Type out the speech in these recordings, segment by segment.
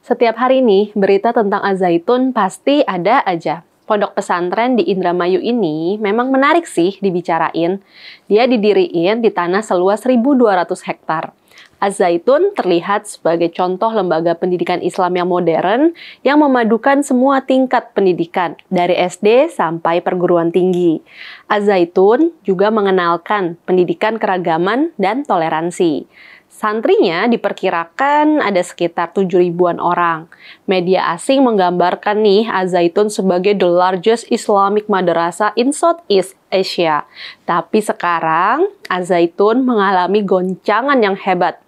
Setiap hari nih, berita tentang Al-Zaitun pasti ada aja. Pondok pesantren di Indramayu ini memang menarik sih dibicarain. Dia didiriin di tanah seluas 1.200 hektar. Al-Zaitun terlihat sebagai contoh lembaga pendidikan Islam yang modern yang memadukan semua tingkat pendidikan, dari SD sampai perguruan tinggi. Al-Zaitun juga mengenalkan pendidikan keragaman dan toleransi. Santrinya diperkirakan ada sekitar 7.000-an orang. Media asing menggambarkan nih Al-Zaitun sebagai the largest Islamic madrasah in Southeast Asia. Tapi sekarang Al-Zaitun mengalami goncangan yang hebat.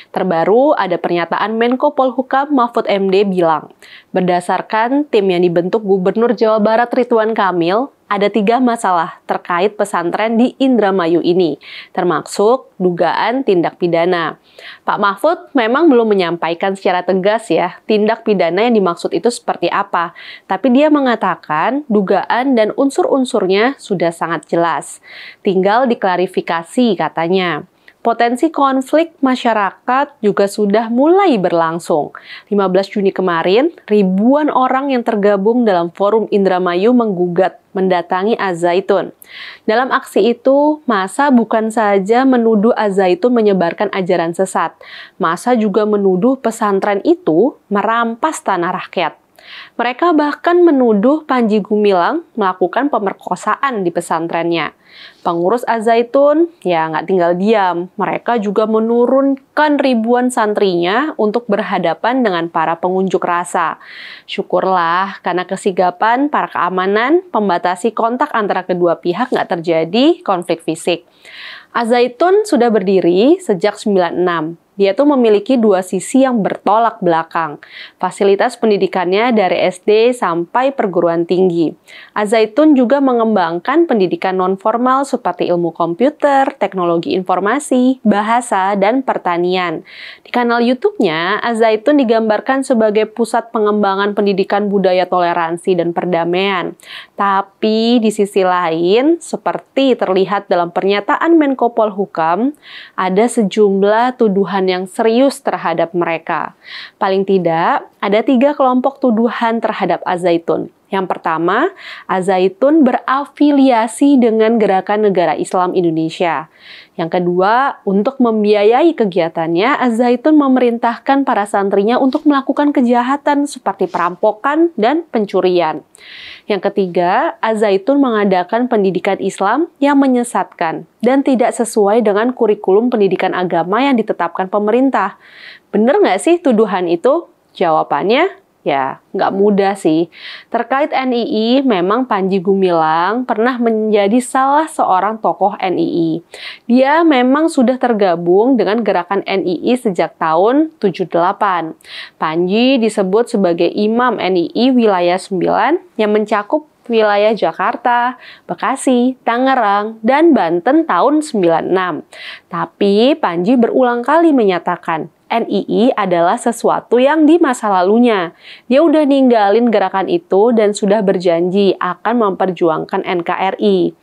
Terbaru ada pernyataan Menko Polhukam Mahfud MD bilang, berdasarkan tim yang dibentuk Gubernur Jawa Barat Ridwan Kamil, ada 3 masalah terkait pesantren di Indramayu ini, termasuk dugaan tindak pidana. Pak Mahfud memang belum menyampaikan secara tegas ya, tindak pidana yang dimaksud itu seperti apa. Tapi dia mengatakan dugaan dan unsur-unsurnya sudah sangat jelas. Tinggal diklarifikasi katanya. Potensi konflik masyarakat juga sudah mulai berlangsung. 15 Juni kemarin, ribuan orang yang tergabung dalam Forum Indramayu menggugat mendatangi Al-Zaitun. Dalam aksi itu, massa bukan saja menuduh Al-Zaitun menyebarkan ajaran sesat, massa juga menuduh pesantren itu merampas tanah rakyat. Mereka bahkan menuduh Panji Gumilang melakukan pemerkosaan di pesantrennya. Pengurus Al-Zaitun ya nggak tinggal diam. Mereka juga menurunkan ribuan santrinya untuk berhadapan dengan para pengunjuk rasa. Syukurlah karena kesigapan para keamanan membatasi kontak antara kedua pihak nggak terjadi konflik fisik. Al-Zaitun sudah berdiri sejak 96. Dia tuh memiliki 2 sisi yang bertolak belakang. Fasilitas pendidikannya dari SD sampai perguruan tinggi. Al-Zaitun juga mengembangkan pendidikan non-formal seperti ilmu komputer, teknologi informasi, bahasa, dan pertanian. Di kanal YouTube-nya, Al-Zaitun digambarkan sebagai pusat pengembangan pendidikan budaya toleransi dan perdamaian. Tapi di sisi lain, seperti terlihat dalam pernyataan Menko Polhukam, ada sejumlah tuduhan yang serius terhadap mereka. Paling tidak, ada 3 kelompok tuduhan terhadap Al-Zaitun. Yang pertama, Al-Zaitun berafiliasi dengan Gerakan Negara Islam Indonesia. Yang kedua, untuk membiayai kegiatannya, Al-Zaitun memerintahkan para santrinya untuk melakukan kejahatan seperti perampokan dan pencurian. Yang ketiga, Al-Zaitun mengadakan pendidikan Islam yang menyesatkan dan tidak sesuai dengan kurikulum pendidikan agama yang ditetapkan pemerintah. Bener nggak sih tuduhan itu? Jawabannya, ya, nggak mudah sih. Terkait NII, memang Panji Gumilang pernah menjadi salah seorang tokoh NII. Dia memang sudah tergabung dengan gerakan NII sejak tahun 78. Panji disebut sebagai Imam NII Wilayah 9 yang mencakup wilayah Jakarta, Bekasi, Tangerang, dan Banten tahun 96. Tapi Panji berulang kali menyatakan NII adalah sesuatu yang di masa lalunya. Dia udah ninggalin gerakan itu dan sudah berjanji akan memperjuangkan NKRI.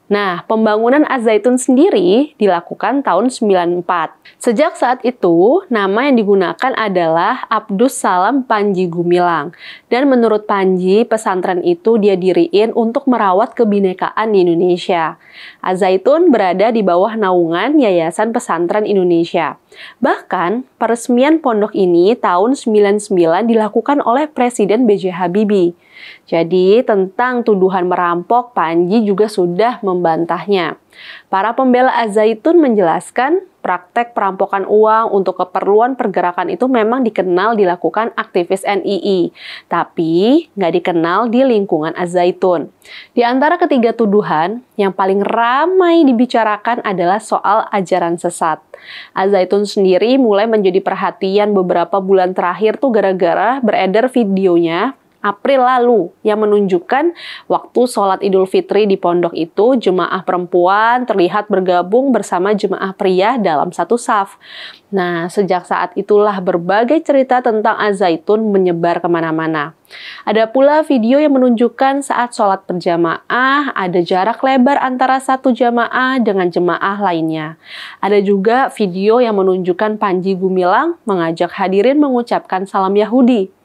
Nah, pembangunan Al-Zaitun sendiri dilakukan tahun 94. Sejak saat itu, nama yang digunakan adalah Abdus Salam Panji Gumilang. Dan menurut Panji, pesantren itu dia diriin untuk merawat kebinekaan di Indonesia. Al-Zaitun berada di bawah naungan Yayasan Pesantren Indonesia. Bahkan, peresmian pondok ini tahun 99 dilakukan oleh Presiden B.J. Habibie. Jadi, tentang tuduhan merampok, Panji juga sudah membantahnya. Para pembela Al-Zaitun menjelaskan praktek perampokan uang untuk keperluan pergerakan itu memang dikenal dilakukan aktivis NII, tapi nggak dikenal di lingkungan Al-Zaitun. Di antara ketiga tuduhan, yang paling ramai dibicarakan adalah soal ajaran sesat. Al-Zaitun sendiri mulai menjadi perhatian beberapa bulan terakhir tuh gara-gara beredar videonya April lalu yang menunjukkan waktu sholat Idul Fitri di pondok itu jemaah perempuan terlihat bergabung bersama jemaah pria dalam satu saf. Nah, sejak saat itulah berbagai cerita tentang Al-Zaitun menyebar kemana-mana. Ada pula video yang menunjukkan saat sholat berjamaah, ada jarak lebar antara satu jamaah dengan jemaah lainnya. Ada juga video yang menunjukkan Panji Gumilang mengajak hadirin mengucapkan salam Yahudi.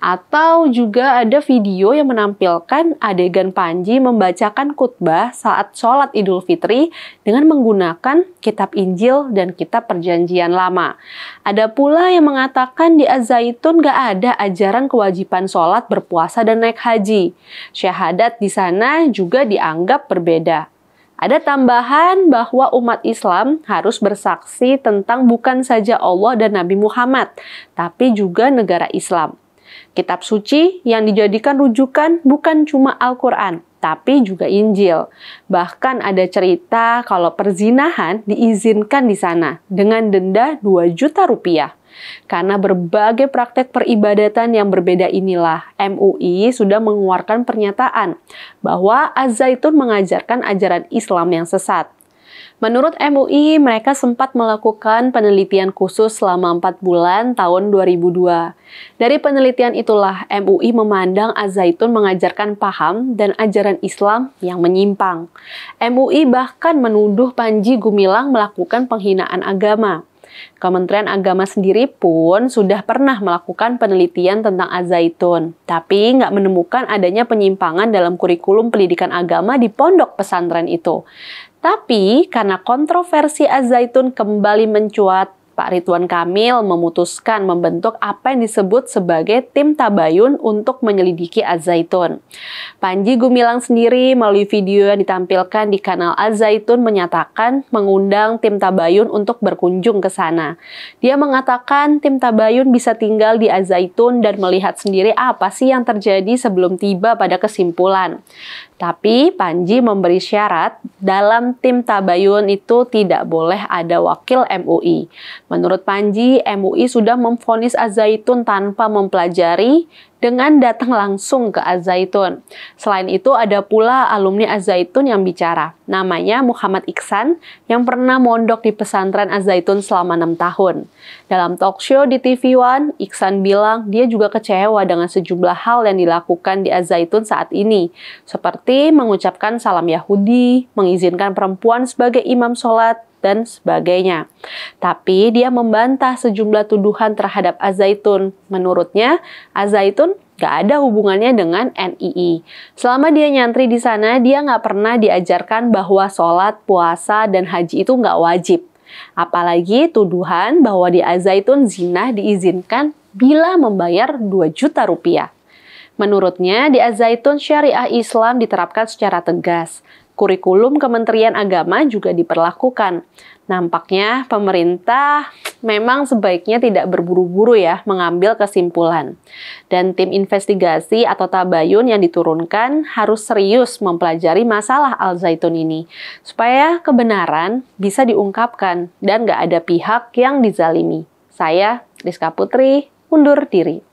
Atau juga ada video yang menampilkan adegan Panji membacakan khutbah saat sholat Idul Fitri dengan menggunakan kitab Injil dan kitab Perjanjian Lama. Ada pula yang mengatakan di Az-Zaitun gak ada ajaran kewajiban sholat, berpuasa, dan naik haji. Syahadat di sana juga dianggap berbeda. Ada tambahan bahwa umat Islam harus bersaksi tentang bukan saja Allah dan Nabi Muhammad, tapi juga negara Islam. Kitab suci yang dijadikan rujukan bukan cuma Al-Quran, tapi juga Injil. Bahkan ada cerita kalau perzinahan diizinkan di sana dengan denda 2 juta rupiah. Karena berbagai praktek peribadatan yang berbeda inilah, MUI sudah mengeluarkan pernyataan bahwa Az-Zaitun mengajarkan ajaran Islam yang sesat. Menurut MUI, mereka sempat melakukan penelitian khusus selama 4 bulan tahun 2002. Dari penelitian itulah MUI memandang Az-Zaitun mengajarkan paham dan ajaran Islam yang menyimpang. MUI bahkan menuduh Panji Gumilang melakukan penghinaan agama. Kementerian Agama sendiri pun sudah pernah melakukan penelitian tentang Az-Zaitun, tapi nggak menemukan adanya penyimpangan dalam kurikulum pendidikan agama di pondok pesantren itu. Tapi karena kontroversi Az-Zaitun kembali mencuat, Pak Ridwan Kamil memutuskan membentuk apa yang disebut sebagai tim tabayun untuk menyelidiki Az-Zaitun. Panji Gumilang sendiri melalui video yang ditampilkan di kanal Az-Zaitun menyatakan mengundang tim tabayun untuk berkunjung ke sana. Dia mengatakan tim tabayun bisa tinggal di Az-Zaitun dan melihat sendiri apa sih yang terjadi sebelum tiba pada kesimpulan. Tapi Panji memberi syarat dalam tim tabayun itu tidak boleh ada wakil MUI. Menurut Panji, MUI sudah memvonis Az-Zaitun tanpa mempelajari dengan datang langsung ke Az-Zaitun. Selain itu ada pula alumni Az-Zaitun yang bicara. Namanya Muhammad Iksan yang pernah mondok di pesantren Az-Zaitun selama 6 tahun. Dalam talk show di TV One, Iksan bilang dia juga kecewa dengan sejumlah hal yang dilakukan di Az-Zaitun saat ini. Seperti mengucapkan salam Yahudi, mengizinkan perempuan sebagai imam sholat, dan sebagainya. Tapi dia membantah sejumlah tuduhan terhadap Az-Zaitun. Menurutnya, Az-Zaitun gak ada hubungannya dengan NII. Selama dia nyantri di sana, dia gak pernah diajarkan bahwa sholat, puasa, dan haji itu gak wajib. Apalagi tuduhan bahwa di Az-Zaitun zina diizinkan bila membayar 2 juta rupiah. Menurutnya, di Az-Zaitun syariah Islam diterapkan secara tegas. Kurikulum Kementerian Agama juga diperlakukan. Nampaknya pemerintah memang sebaiknya tidak berburu-buru ya mengambil kesimpulan. Dan tim investigasi atau tabayun yang diturunkan harus serius mempelajari masalah Al-Zaitun ini. Supaya kebenaran bisa diungkapkan dan gak ada pihak yang dizalimi. Saya, Rizka Putri, undur diri.